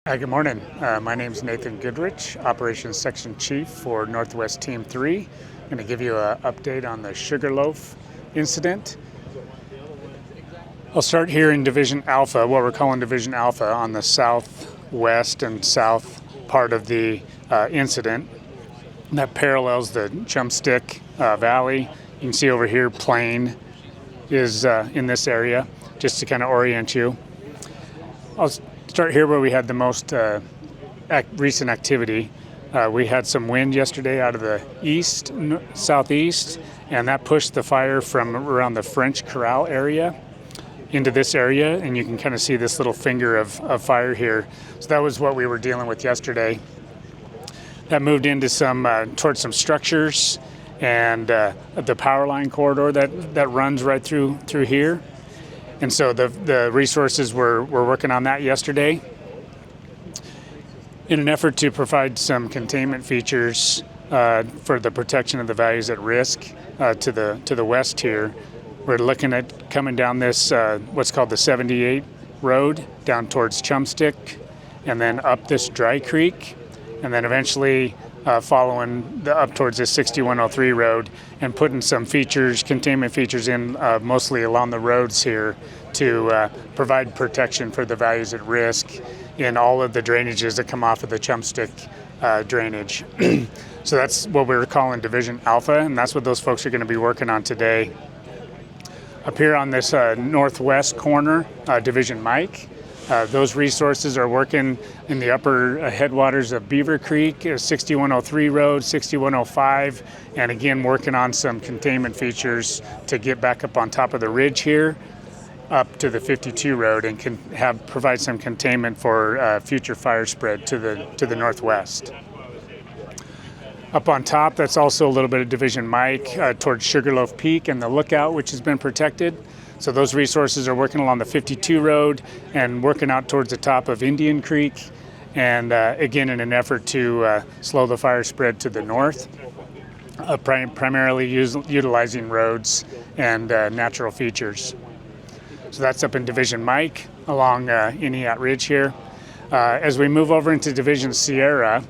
Good morning. My name is Nathan Goodrich, Operations Section Chief for Northwest Team 3. I'm going to give you an update on the Sugarloaf incident. I'll start here in Division Alpha, what we're calling Division Alpha, on the southwest and south part of the incident. That parallels the Chumstick Valley. You can see over here, Plain is in this area, just to kind of orient you. I'll start here where we had the most recent activity. We had some wind yesterday out of the southeast, and that pushed the fire from around the French Corral area into this area, and you can kind of see this little finger of fire here. So that was what we were dealing with yesterday. That moved into towards some structures and the power line corridor that runs right through here. And so the resources were working on that yesterday in an effort to provide some containment features for the protection of the values at risk to the west here. We're looking at coming down this what's called the 78 road down towards Chumstick, and then up this dry creek, and then eventually following up towards this 6103 road and putting some containment features in mostly along the roads here to provide protection for the values at risk in all of the drainages that come off of the Chumstick drainage. So that's what we're calling Division Alpha, and that's what those folks are going to be working on today. Up here on this northwest corner, Division Mike, those resources are working in the upper headwaters of Beaver Creek, 6103 Road, 6105, and again working on some containment features to get back up on top of the ridge here, up to the 52 Road, and can provide some containment for future fire spread to the northwest. Up on top, that's also a little bit of Division Mike towards Sugarloaf Peak and the lookout, which has been protected. So those resources are working along the 52 Road and working out towards the top of Indian Creek, and again in an effort to slow the fire spread to the north, primarily utilizing roads and natural features. So that's up in Division Mike along Iniat Ridge here. As we move over into Division Sierra,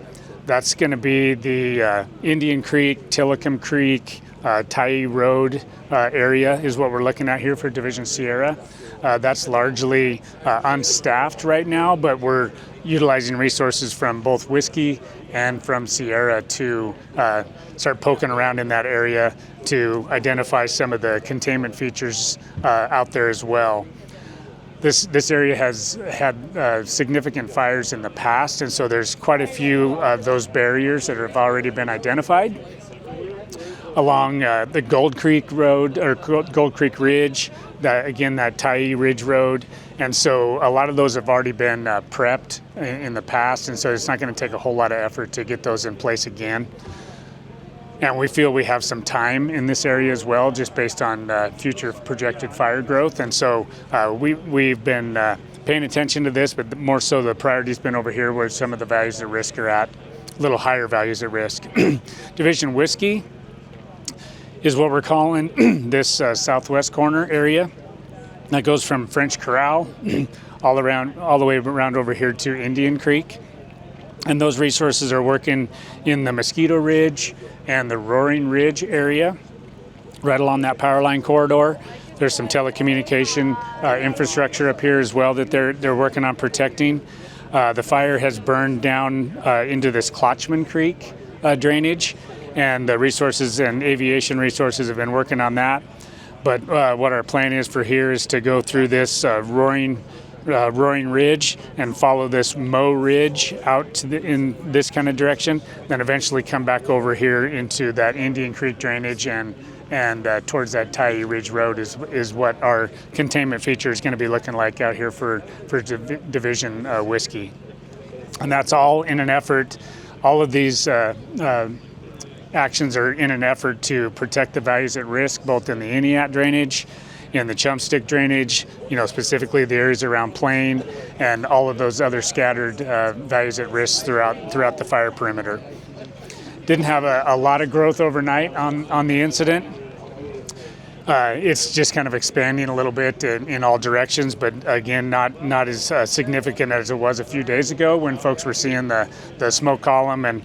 that's going to be the Indian Creek, Tillicum Creek, Tye Road area is what we're looking at here for Division Sierra. That's largely unstaffed right now, but we're utilizing resources from both Whiskey and from Sierra to start poking around in that area to identify some of the containment features out there as well. This area has had significant fires in the past, and so there's quite a few of those barriers that have already been identified along the Gold Creek Road or Gold Creek Ridge, that Tye Ridge Road. And so a lot of those have already been prepped in the past, and so it's not going to take a whole lot of effort to get those in place again. And we feel we have some time in this area as well, just based on future projected fire growth. And so we've been paying attention to this, but more so the priority's been over here where some of the values at risk are at, a little higher values at risk. Division Whiskey is what we're calling this southwest corner area. That goes from French Corral all the way around over here to Indian Creek. And those resources are working in the Mosquito Ridge and the Roaring Ridge area, right along that power line corridor. There's some telecommunication infrastructure up here as well that they're working on protecting. The fire has burned down into this Clochman Creek drainage, and the resources and aviation resources have been working on that. But what our plan is for here is to go through this Roaring Ridge and follow this Moe Ridge out in this kind of direction, then eventually come back over here into that Indian Creek drainage and towards that Tye Ridge Road is what our containment feature is going to be looking like out here for Division Whiskey. And that's all in an effort, all of these actions are in an effort to protect the values at risk, both in the Iniat drainage, in the Chumstick drainage, specifically the areas around Plain, and all of those other scattered values at risk throughout the fire perimeter. Didn't have a lot of growth overnight on the incident. It's just kind of expanding a little bit in all directions, but again, not as significant as it was a few days ago when folks were seeing the smoke column and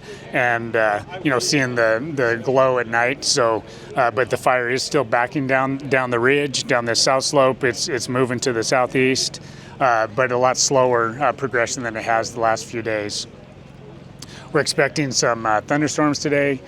seeing the glow at night. So, but the fire is still backing down the ridge, down the south slope. It's moving to the southeast, but a lot slower progression than it has the last few days. We're expecting some thunderstorms today,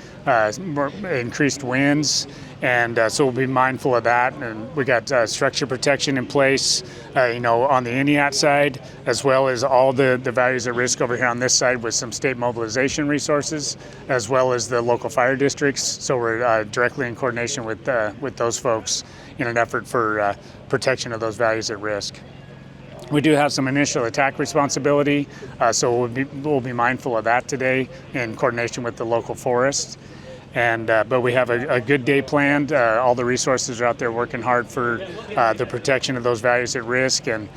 more increased winds, and so we'll be mindful of that. And we got structure protection in place, on the INEAT side, as well as all the values at risk over here on this side with some state mobilization resources, as well as the local fire districts. So we're directly in coordination with those folks in an effort for protection of those values at risk. We do have some initial attack responsibility, so we'll be mindful of that today in coordination with the local forests. And but we have a good day planned. All the resources are out there working hard for the protection of those values at risk, and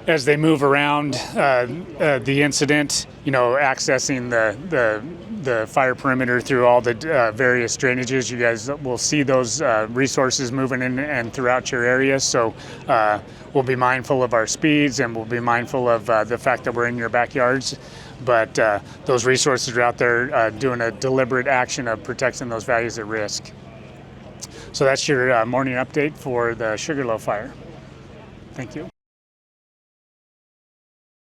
as they move around the incident, accessing the fire perimeter through all the various drainages. You guys will see those resources moving in and throughout your area. So we'll be mindful of our speeds, and we'll be mindful of the fact that we're in your backyards. But those resources are out there doing a deliberate action of protecting those values at risk. So that's your morning update for the Sugarloaf fire. Thank you.